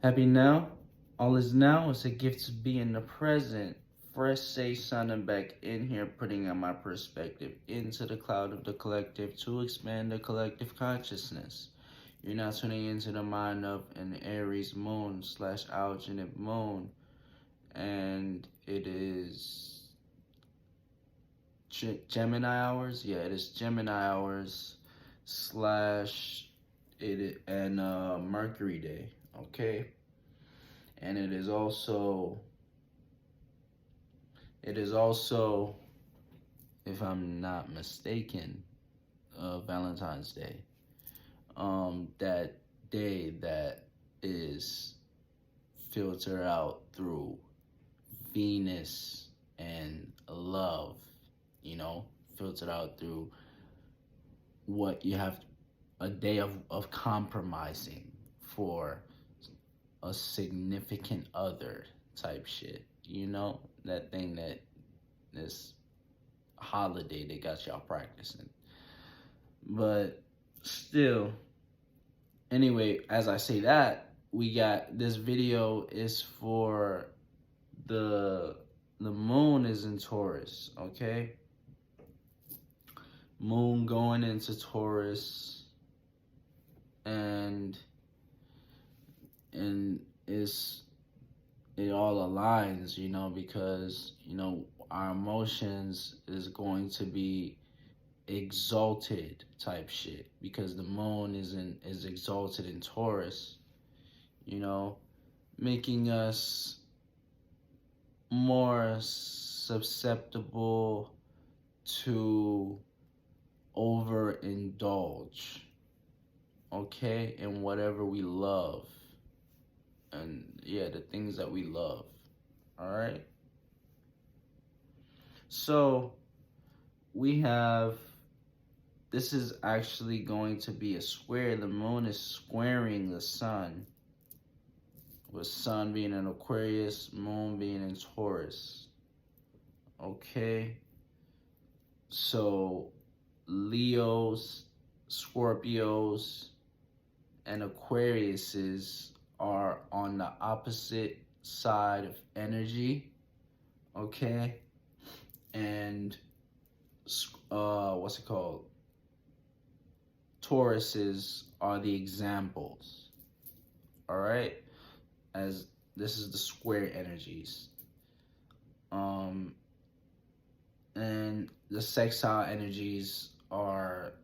Happy now? All is now is a gift to be in the present. Fresh, say, sounding back in here, putting on my perspective into the cloud of the collective to expand the collective consciousness. You're now tuning into the mind of an Aries moon / alginate moon, and it is Gemini hours. Yeah, it is Gemini hours / Mercury day. Okay. And it is also, if I'm not mistaken, Valentine's Day. That day that is filtered out through Venus and love, filtered out through what you have, a day of compromising for a significant other type shit, that thing, that this holiday they got y'all practicing. But still, anyway, as I say that, we got this video is for the moon is in Taurus, okay? Moon going into Taurus, and it all aligns, because our emotions is going to be exalted type shit, because the moon is exalted in Taurus, making us more susceptible to overindulge, okay, in whatever we love. And yeah, the things that we love. All right. So we have, this is actually going to be a square. The moon is squaring the sun, with sun being in Aquarius, moon being in Taurus. Okay. So Leos, Scorpios, and Aquariuses are on the opposite side of energy, okay? And Tauruses are the examples, all right? As this is the square energies. And the sextile energies are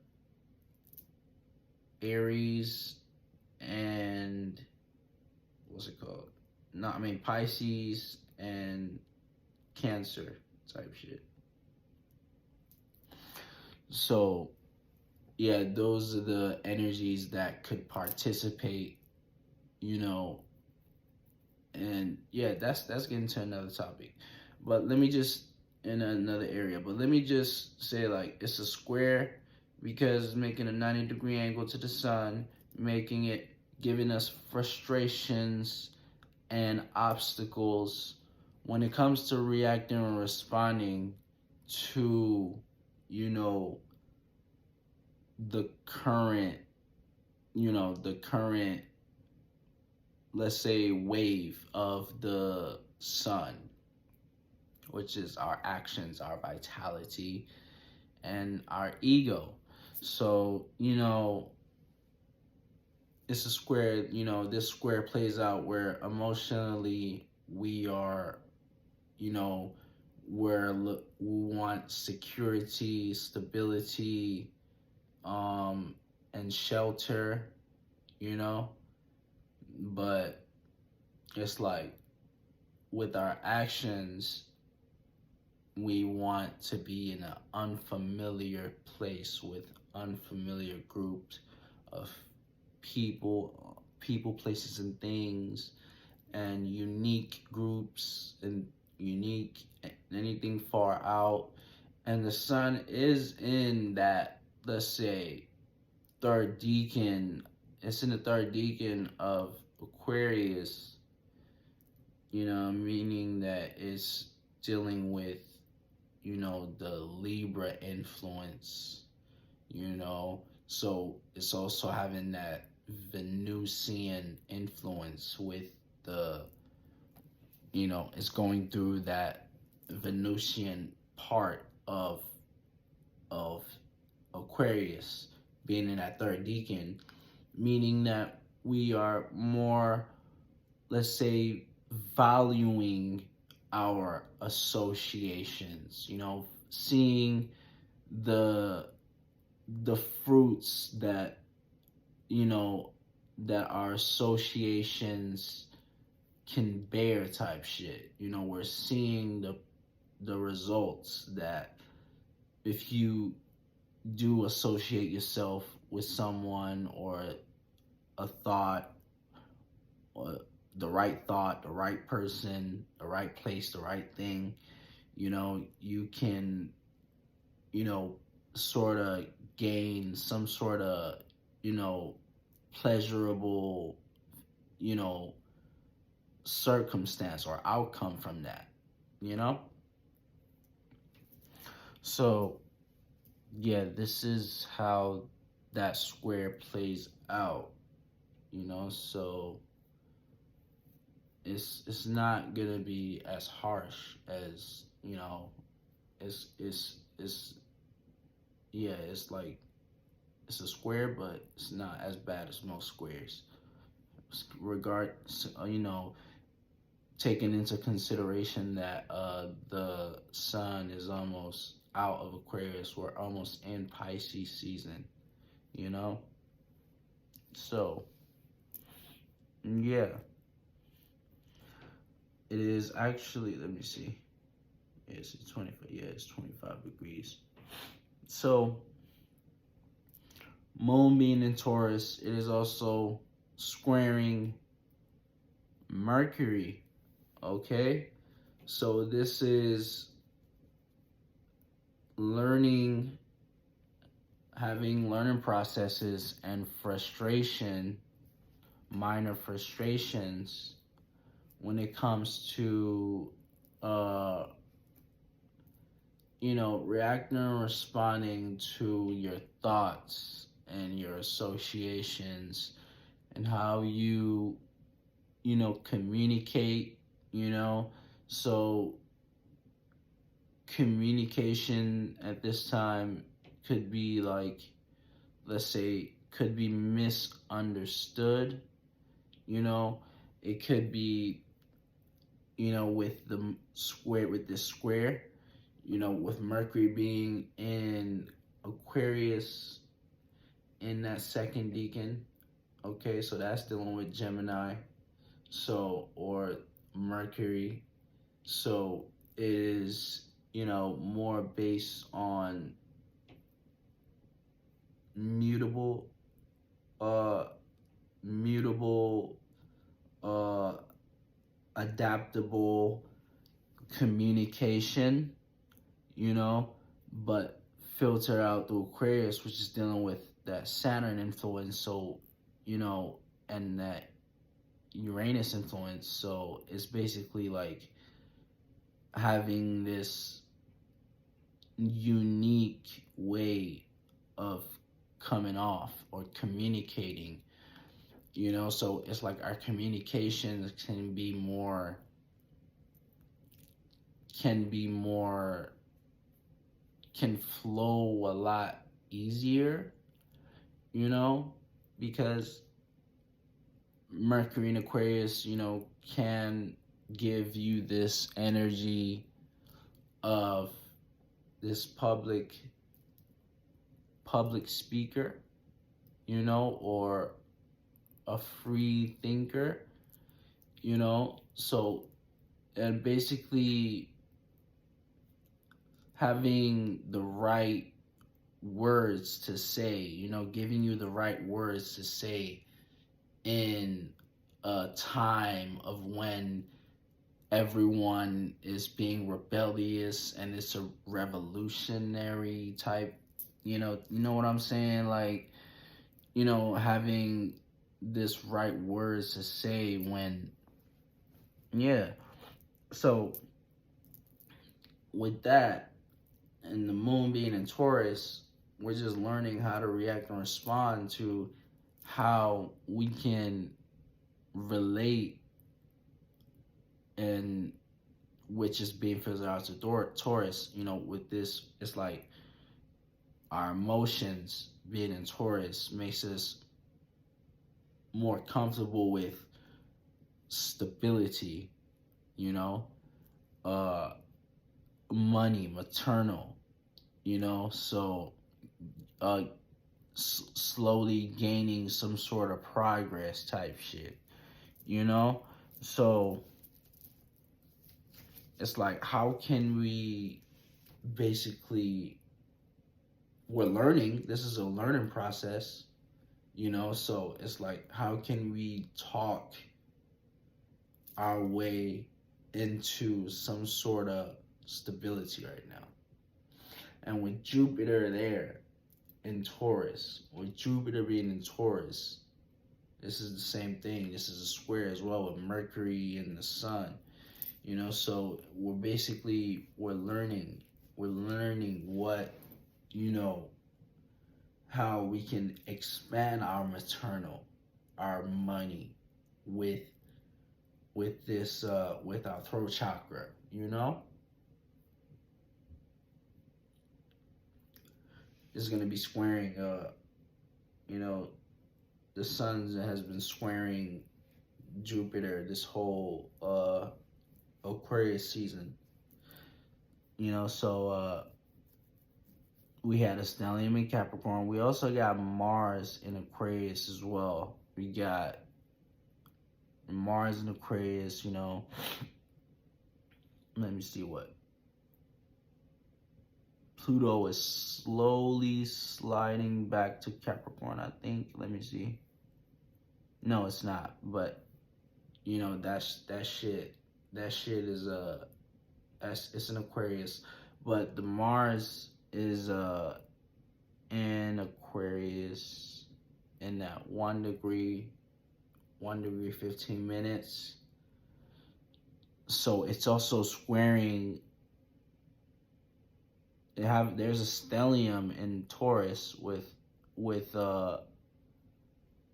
Aries and Pisces and Cancer type shit. So yeah, those are the energies that could participate, and yeah, that's getting to another topic. But let me just, in another area, but let me just say, like, it's a square because it's making a 90-degree angle to the sun, giving us frustrations and obstacles when it comes to reacting and responding to, the current, let's say, wave of the sun, which is our actions, our vitality, and our ego. So, it's a square, this square plays out where emotionally we are, where we want security, stability, and shelter, but it's like with our actions, we want to be in an unfamiliar place with unfamiliar groups of people, places, and things, and unique groups, and anything far out. And the sun is in that, let's say, third decan. It's in the third decan of Aquarius, meaning that it's dealing with, the Libra influence, so it's also having that Venusian influence with the, it's going through that Venusian part of Aquarius, being in that third decan, meaning that we are more, let's say, valuing our associations, seeing the fruits that, that our associations can bear type shit. We're seeing the results that if you do associate yourself with someone or a thought, or the right thought, the right person, the right place, the right thing, you can, sort of gain some sort of, pleasurable, circumstance or outcome from that, So, yeah, this is how that square plays out, so it's not gonna be as harsh as, it's yeah, it's like, it's a square, but it's not as bad as most squares. Taking into consideration that the sun is almost out of Aquarius, we're almost in Pisces season, So, yeah. It is actually, let me see. It's 25. Yeah, it's 25 degrees. So, Moon being in Taurus, it is also squaring Mercury. Okay, so this is learning, having learning processes and frustration, minor frustrations when it comes to reacting and responding to your thoughts and your associations, and how you communicate, so communication at this time could be like, let's say, could be misunderstood, it could be, with the square, with this square, with Mercury being in Aquarius in that second decan. Okay, so that's dealing with Gemini, so, or Mercury. So it is, more based on mutable, adaptable communication, but filter out the Aquarius, which is dealing with that Saturn influence, so, and that Uranus influence. So it's basically like having this unique way of coming off or communicating, so it's like our communications can flow a lot easier, because Mercury in Aquarius, can give you this energy of this public speaker, or a free thinker, so, and basically having the right words to say, giving you the right words to say in a time of when everyone is being rebellious and it's a revolutionary type, you know what I'm saying? Like, having this right words to say when, yeah. So with that, and the moon being in Taurus, we're just learning how to react and respond to how we can relate, and which is being filtered out to Taurus, you know, with this, it's like our emotions being in Taurus makes us more comfortable with stability, you know, money, maternal, you know, so slowly gaining some sort of progress type shit, you know, so it's like, how can we basically, we're learning, this is a learning process, you know, so it's like, how can we talk our way into some sort of stability right now? And with Jupiter there in Taurus, with Jupiter being in Taurus, this is the same thing. This is a square as well with Mercury and the Sun, you know, so we're learning what, you know, how we can expand our maternal, our money with this, with our throat chakra, you know? This is going to be squaring, you know, the Sun has been squaring Jupiter this whole Aquarius season, you know, so we had a stellium in Capricorn. We also got Mars in Aquarius as well. We got Mars in Aquarius, you know. Let me see what. Pluto is slowly sliding back to Capricorn, I think. Let me see. No, it's not. But, you know, that shit is it's an Aquarius. But the Mars is in Aquarius in that 1 degree 15 minutes. So it's also squaring, there's a stellium in Taurus with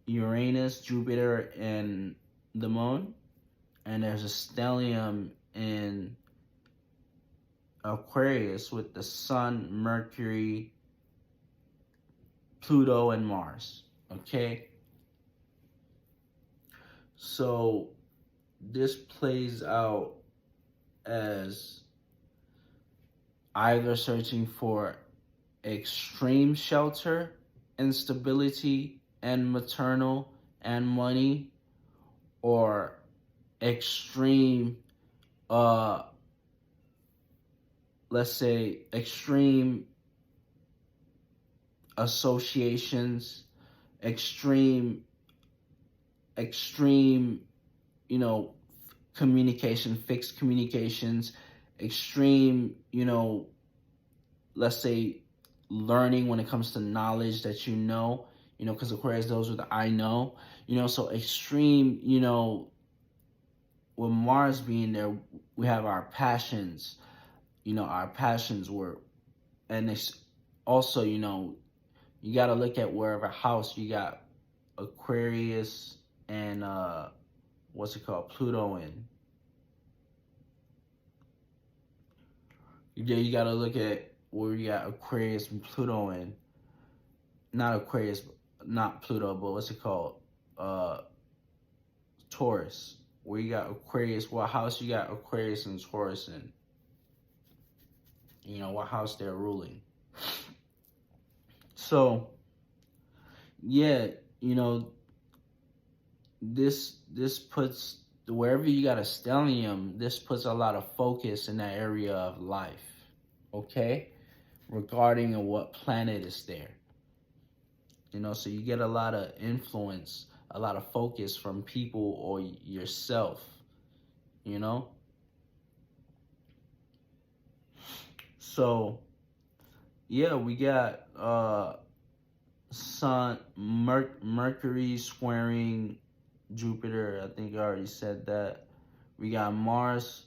Uranus, Jupiter, and the Moon, and there's a stellium in Aquarius with the Sun, Mercury, Pluto, and Mars. Okay, so this plays out as either searching for extreme shelter and stability and maternal and money, or extreme, let's say extreme associations, extreme, you know, communication, fixed communications, extreme, you know, let's say learning when it comes to knowledge that you know, because Aquarius deals with the I know, you know, so extreme, you know, with Mars being there, we have our passions, you know, our passions were, and it's also, you know, you got to look at wherever house you got Aquarius and Pluto in. You got to look at where you got Aquarius and Pluto in. Not Aquarius, not Pluto, but Taurus. Where you got Aquarius, what house you got Aquarius and Taurus in? You know, what house they're ruling. So, yeah, you know, this puts, wherever you got a stellium, this puts a lot of focus in that area of life, okay, regarding what planet is there, you know, so you get a lot of influence, a lot of focus from people or yourself, you know. So yeah, we got Mercury squaring Jupiter. I think I already said that. We got Mars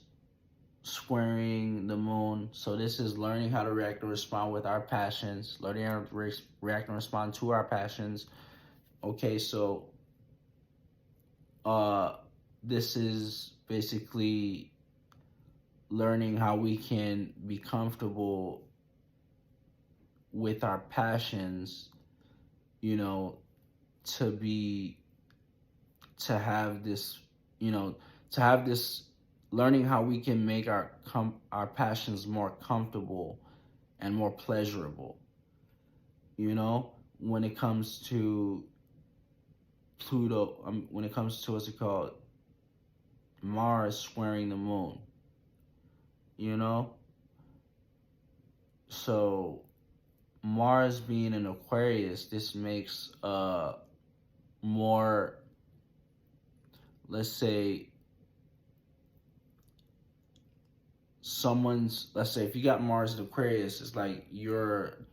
squaring the Moon. So this is learning how to react and respond with our passions, learning how to react and respond to our passions. Okay, so this is basically learning how we can be comfortable with our passions, you know, to be to have this, you know, to have this learning how we can make our passions more comfortable and more pleasurable. You know, when it comes to Pluto, when it comes to what's it called, Mars squaring the moon. You know, so Mars being in Aquarius, this makes more, let's say, let's say if you got Mars in Aquarius, it's like your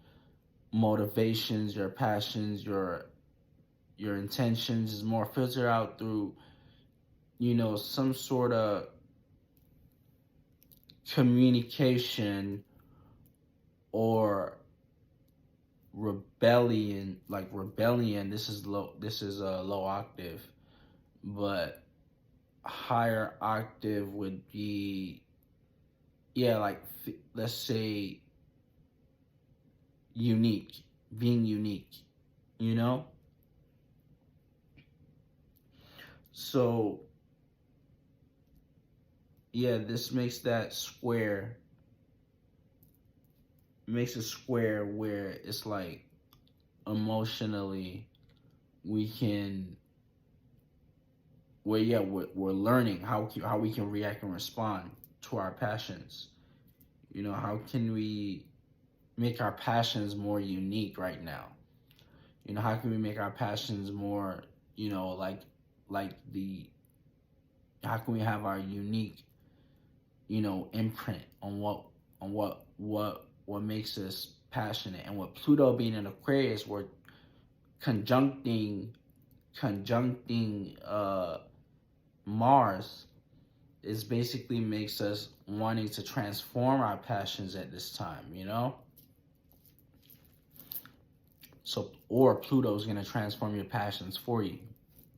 motivations, your passions, your intentions is more filtered out through, you know, some sort of communication or rebellion. Like rebellion, this is a low octave, but higher octave would be, yeah, like let's say being unique, you know? So yeah, this makes that square, makes a square where it's like emotionally we can, where yeah, we're learning how we can react and respond to our passions. You know, how can we make our passions more unique right now? You know, how can we make our passions more, you know, like the how can we have our unique, you know, imprint on what makes us passionate? And with Pluto being in Aquarius, we're conjuncting Mars, is basically makes us wanting to transform our passions at this time, you know? So, or Pluto is going to transform your passions for you,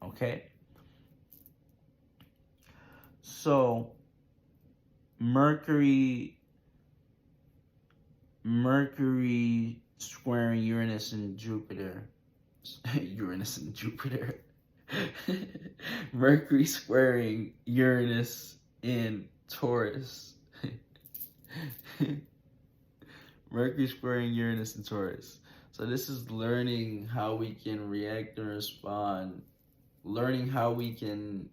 okay? So, Mercury squaring Uranus and Jupiter. Uranus and Jupiter. Mercury squaring Uranus in Taurus. Mercury squaring Uranus in Taurus. So this is learning how we can react and respond. Learning how we can,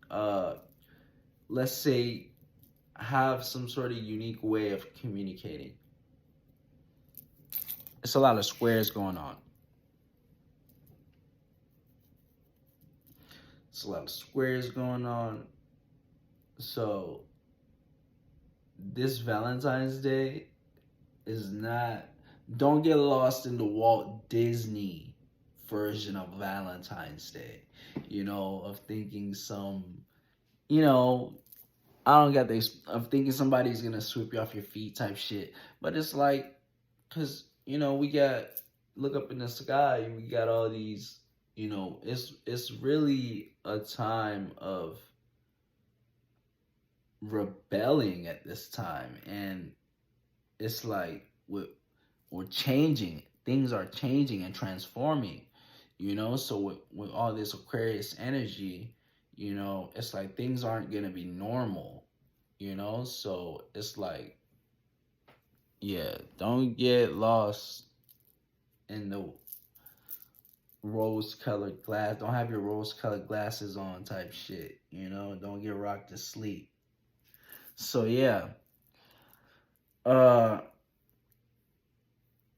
let's say, have some sort of unique way of communicating. It's a lot of squares going on. It's a lot of squares going on. So this Valentine's Day is not, don't get lost in the Walt Disney version of Valentine's Day, you know, of thinking some, you know, I don't get this, of thinking somebody's gonna sweep you off your feet type shit. But it's like, cause, you know, look up in the sky and we got all these, you know, it's really a time of rebelling at this time. And it's like, we're changing. Things are changing and transforming, you know? So with all this Aquarius energy, you know, it's like things aren't going to be normal, you know? So it's like, yeah, don't get lost in the rose-colored glass. Don't have your rose-colored glasses on type shit, you know? Don't get rocked to sleep. So yeah,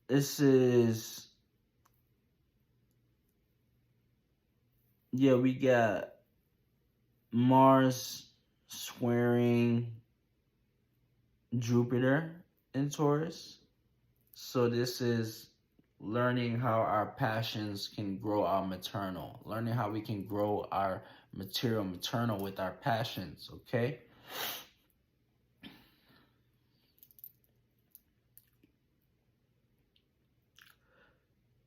this is, yeah, we got Mars squaring Jupiter in Taurus. So this is learning how our passions can grow our maternal. Learning how we can grow our maternal with our passions, okay?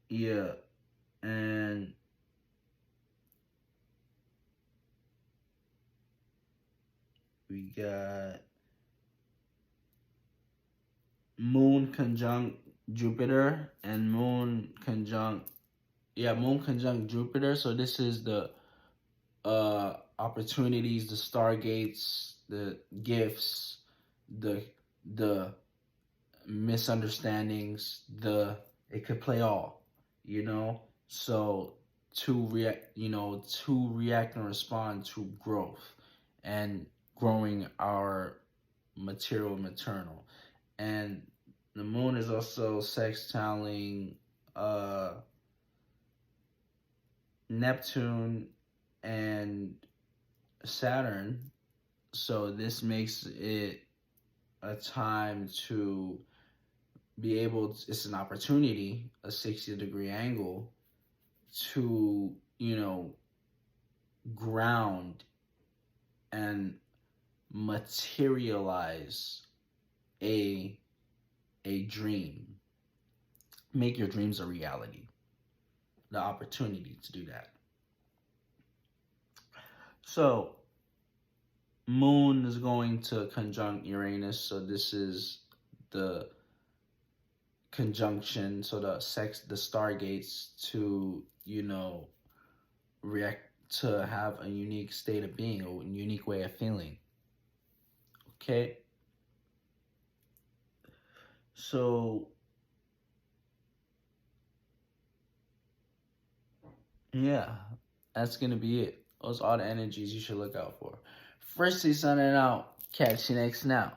Yeah, and We got Moon conjunct Jupiter and Moon conjunct Jupiter. So this is the opportunities, the stargates, the gifts, the misunderstandings, it could play all, you know. So to react and respond to growth and growing our maternal. And the moon is also sextiling Neptune and Saturn. So this makes it a time to be able to, it's an opportunity, a 60-degree angle to, ground and materialize a dream. Make your dreams a reality. The opportunity to do that. So, Moon is going to conjunct Uranus, so this is the conjunction, so the stargates to, react, to have a unique state of being, a unique way of feeling. Okay? So, yeah, that's going to be it. Those are all the energies you should look out for. Firstly, signing out. Catch you next now.